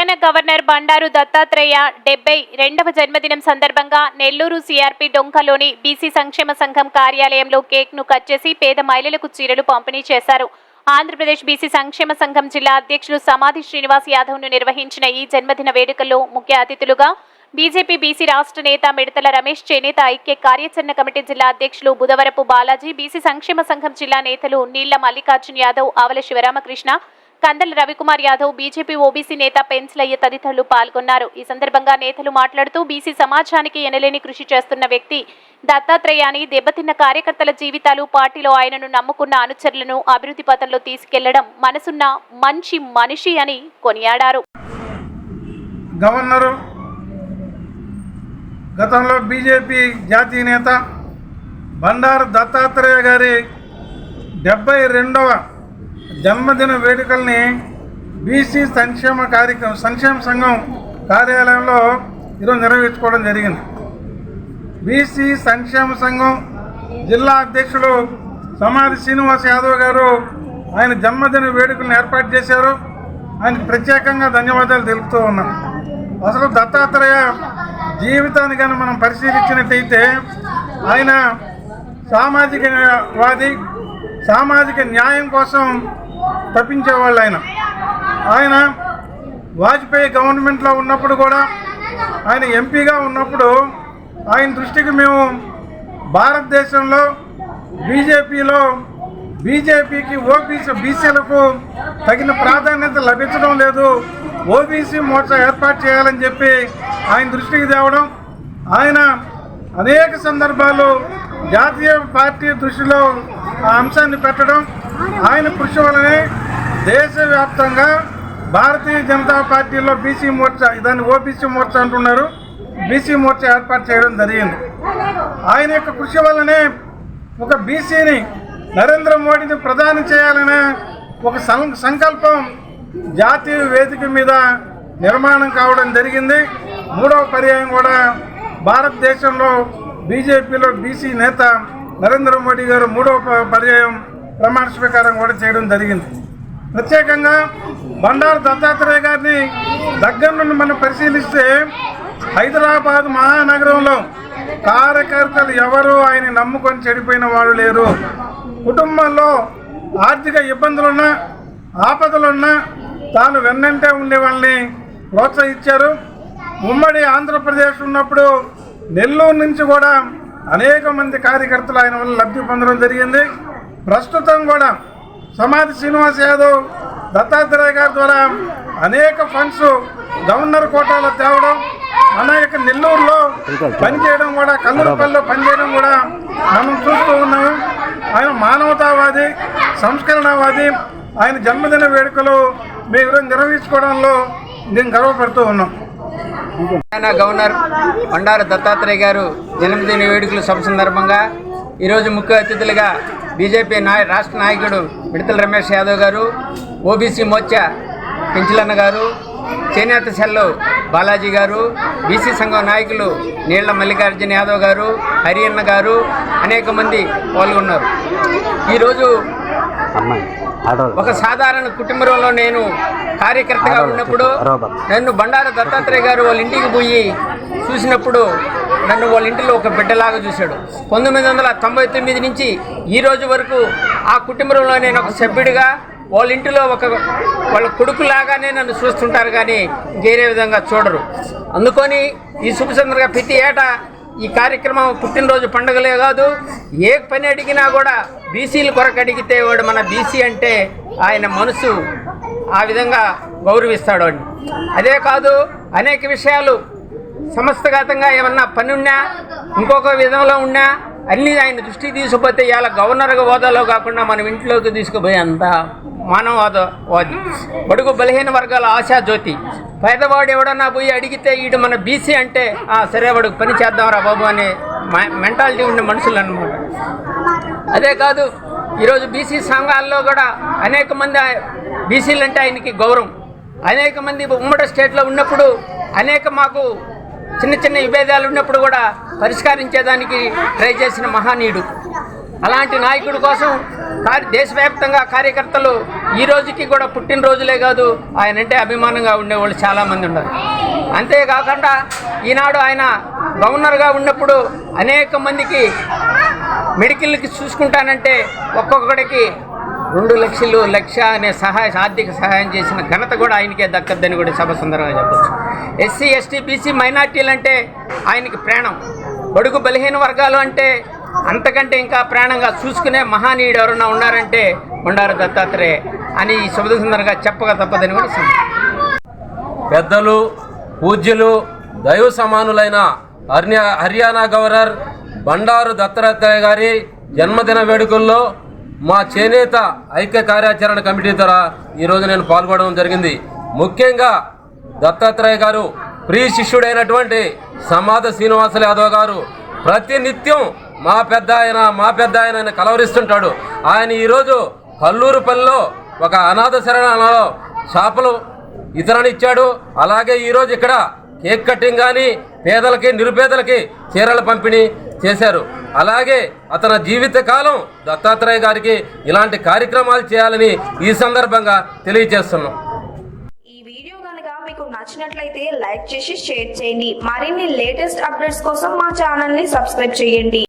Telangana governor Bandaru Dattatreya 72వ జన్మదినం సందర్భంగా Nellore CRP డొంకలోని BC సంక్షేమ సంఘం కార్యాలయంలో కేక్ను కట్ చేసి పేద మహిళలకు చీరలు పంపిణీ చేశారు. ఆంధ్రప్రదేశ్ బీసీ సంక్షేమ సంఘం జిల్లా అధ్యక్షులు సమాధి శ్రీనివాస్ యాదవ్ను నిర్వహించిన ఈ జన్మదిన వేడుకల్లో ముఖ్య అతిథులుగా బీజేపీ బీసీ రాష్ట్ర నేత మిడతల రమేష్, చేనేత ఐక్య కార్యాచరణ కమిటీ జిల్లా అధ్యక్షులు బుధవరపు బాలాజీ, బీసీ సంక్షేమ సంఘం జిల్లా నేతలు నీళ్ల మల్లికార్జున్ యాదవ్, ఆవల శివరామకృష్ణ, కందల రవికుమార్ యాదవ్, బీజేపీ ఓబీసీ నేత పెన్సిలయ్య తదితరులు పాల్గొన్నారు. ఈ సందర్భంగా నేతలు మాట్లాడుతూ బీసీ సమాజానికి ఎనలేని కృషి చేస్తున్న వ్యక్తి దత్తాత్రేయ అని, దెబ్బతిన్న కార్యకర్తల జీవితాలు, పార్టీలో ఆయనను నమ్ముకున్న అనుచరులను అభివృద్ధి పథంలో తీసుకెళ్లడం మనసున్న మంచి మనిషి అని కొనియాడారు. గవర్నరు గతంలో బీజేపీ జాతీయ నేత బండారు దత్తాత్రేయ గారి 72వ జన్మదిన వేడుకల్ని బీసీ సంక్షేమ సంఘం కార్యాలయంలో ఈరోజు నిర్వహించుకోవడం జరిగింది. బీసీ సంక్షేమ సంఘం జిల్లా అధ్యక్షుడు సమాధి శ్రీనివాస్ యాదవ్ గారు ఆయన జన్మదిన వేడుకలను ఏర్పాటు చేశారు. ఆయనకు ప్రత్యేకంగా ధన్యవాదాలు తెలుపుతూ ఉన్నాం. అసలు దత్తాత్రేయ జీవితాన్ని కానీ మనం పరిశీలించినట్టయితే ఆయన సామాజిక న్యాయం కోసం తప్పించేవాళ్ళు. ఆయన వాజ్పేయి గవర్నమెంట్లో ఉన్నప్పుడు కూడా, ఆయన ఎంపీగా ఉన్నప్పుడు ఆయన దృష్టికి మేము భారతదేశంలో బీజేపీకి బీసీలకు తగిన ప్రాధాన్యత లభించడం లేదు, ఓబీసీ మోర్చా ఏర్పాటు చేయాలని చెప్పి ఆయన దృష్టికి తేవడం, ఆయన అనేక సందర్భాలు జాతీయ పార్టీ దృష్టిలో ఆ అంశాన్ని పెట్టడం, ఆయన కృషి వలనే దేశవ్యాప్తంగా భారతీయ జనతా పార్టీలో బీసీ మోర్చా, దాన్ని ఓబీసీ మోర్చా అంటున్నారు, బీసీ మోర్చా ఏర్పాటు చేయడం జరిగింది. ఆయన యొక్క కృషి వల్లనే ఒక బీసీని నరేంద్ర మోడీని ప్రధాని చేయాలనే ఒక సంకల్పం జాతీయ వేదిక మీద నిర్మాణం కావడం జరిగింది. 3వ పర్యాయం కూడా భారతదేశంలో బీజేపీలో బీసీ నేత నరేంద్ర మోడీ గారు 3వ పర్యాయం ప్రమాణ స్వీకారం కూడా చేయడం జరిగింది. ప్రత్యేకంగా బండారు దత్తాత్రేయ గారిని దగ్గర నుండి మనం పరిశీలిస్తే హైదరాబాద్ మహానగరంలో కార్యకర్తలు ఎవరు ఆయన నమ్ముకొని చెడిపోయిన వాళ్ళు లేరు. కుటుంబంలో ఆర్థిక ఇబ్బందులున్నా, ఆపదలున్నా తాను వెన్నంటే ఉండే వాళ్ళని ప్రోత్సహించారు. ఉమ్మడి ఆంధ్రప్రదేశ్ ఉన్నప్పుడు నెల్లూరు నుంచి కూడా అనేక మంది కార్యకర్తలు ఆయన వల్ల లబ్ధి పొందడం జరిగింది. ప్రస్తుతం కూడా సమాధి శ్రీనివాస్ యాదవ్ దత్తాత్రేయ గారి ద్వారా అనేక ఫండ్స్ గవర్నర్ కోటాలో తేవడం, మన యొక్క నెల్లూరులో పనిచేయడం కూడా, కల్లూరుపల్లిలో పనిచేయడం కూడా మనం చూస్తూ ఉన్నాము. ఆయన మానవతావాది, సంస్కరణవాది. ఆయన జన్మదిన వేడుకలు మేము నిర్వహించుకోవడంలో నేను గర్వపడుతూ ఉన్నాం. గవర్నర్ బండారు దత్తాత్రేయ గారు జన్మదిన వేడుకల సభ సందర్భంగా ఈరోజు ముఖ్య అతిథులుగా బీజేపీ రాష్ట్ర నాయకుడు మిడతల రమేష్ యాదవ్ గారు, ఓబీసీ మోర్చా పెంచిలన్న గారు, చేనేత సెల్లు బాలాజీ గారు, బీసీ సంఘం నాయకులు నీళ్ల మల్లికార్జున యాదవ్ గారు, హరియన్న గారు, అనేక మంది పాల్గొన్నారు. ఈరోజు ఒక సాధారణ కుటుంబంలో నేను కార్యకర్తగా ఉన్నప్పుడు నన్ను బండారు దత్తాత్రేయ గారు వాళ్ళ ఇంటికి పోయి చూసినప్పుడు నన్ను వాళ్ళ ఇంటిలో ఒక బిడ్డలాగా చూశాడు. 1999 నుంచి ఈ రోజు వరకు ఆ కుటుంబంలో నేను ఒక సభ్యుడిగా, వాళ్ళ ఇంటిలో వాళ్ళ కొడుకులాగానే నన్ను చూస్తుంటారు, కానీ వేరే విధంగా చూడరు. అందుకని ఈ శుభ సందర్భంగా ప్రతి ఏటా ఈ కార్యక్రమం పుట్టినరోజు పండుగలే కాదు, ఏ పని అడిగినా కూడా బీసీల కొరకు అడిగితే వాడు మన బీసీ అంటే ఆయన మనసు ఆ విధంగా గౌరవిస్తాడు అని. అదే కాదు, అనేక విషయాలు సంస్థాగతంగా ఏమన్నా పని ఉన్నా, ఇంకొక విధంలో ఉన్నా అన్నీ ఆయన దృష్టికి తీసుకుపోతే ఇలా గవర్నర్ హోదాలో కాకుండా మనం ఇంట్లోకి తీసుకుపోయే అంత మానవవాది, బడుగు బలహీన వర్గాల ఆశాజ్యోతి. పేదవాడు ఎవడన్నా పోయి అడిగితే వీడు మన బీసీ అంటే సరే వాడికి పని చేద్దాంరా బాబు అనే మెంటాలిటీ ఉండే మనుషులు అన్నమాట. అదే కాదు, ఈరోజు బీసీ సంఘాల్లో కూడా అనేక మంది బీసీలు అంటే ఆయనకి గౌరవం. అనేక మంది ఉమ్మడి స్టేట్లో ఉన్నప్పుడు మాకు చిన్న చిన్న విభేదాలు ఉన్నప్పుడు కూడా పరిష్కరించేదానికి ట్రై చేసిన మహానీయుడు. అలాంటి నాయకుడి కోసం దేశవ్యాప్తంగా కార్యకర్తలు ఈ రోజుకి కూడా పుట్టినరోజులే కాదు ఆయనంటే అభిమానంగా ఉండేవాళ్ళు చాలామంది ఉన్నారు. అంతేకాకుండా ఈనాడు ఆయన గవర్నర్గా ఉన్నప్పుడు అనేక మందికి మెడికల్కి చూసుకుంటానంటే ఒక్కొక్కడికి 2 లక్షలు 1,00,000 అనే ఆర్థిక సహాయం చేసిన ఘనత కూడా ఆయనకే దక్కద్దని కూడా సభ సందర్భంగా చెప్పచ్చు. ఎస్సీ ఎస్టీ బీసీ మైనార్టీలు అంటే ఆయనకి ప్రాణం. బడుగు బలహీన వర్గాలు అంటే అంతకంటే ఇంకా ప్రాణంగా చూసుకునే మహానీయుడు ఎవరన్నా ఉన్నారంటే బండారు దత్తాత్రేయ అని ఈ శుభ సందర్భంగా చెప్పక తప్పదని కూడా పెద్దలు పూజ్యులు దైవ సమానులైన హర్యానా గవర్నర్ బండారు దత్తాత్రేయ గారి జన్మదిన వేడుకల్లో మా చేనేత ఐక్య కార్యాచరణ కమిటీ ద్వారా ఈరోజు నేను పాల్గొనడం జరిగింది. ముఖ్యంగా దత్తాత్రేయ గారు ప్రియ శిష్యుడైనటువంటి సమాధ శ్రీనివాసులు యాదవ్ గారు ప్రతినిత్యం మా పెద్ద ఆయన కలవరిస్తుంటాడు. ఆయన ఈరోజు కల్లూరుపల్లిలో ఒక అనాథ శరణాలయంలో చేపలు ఇతరనిచ్చాడు. అలాగే ఈరోజు ఇక్కడ కేక్ కటింగ్ కానీ పేదలకి నిరుపేదలకి చీరల పంపిణీ చేశారు. అలాగే అతని జీవితకాలం దత్తాత్రేయ గారికి ఇలాంటి కార్యక్రమాలు చేయాలని ఈ సందర్భంగా తెలియజేస్తున్నాం. ఈ వీడియో కనుక మీకు నచ్చినట్లయితే లైక్ చేసి షేర్ చేయండి. మరిన్ని లేటెస్ట్ అప్డేట్స్ కోసం మా ఛానల్ ని సబ్స్క్రైబ్ చేయండి.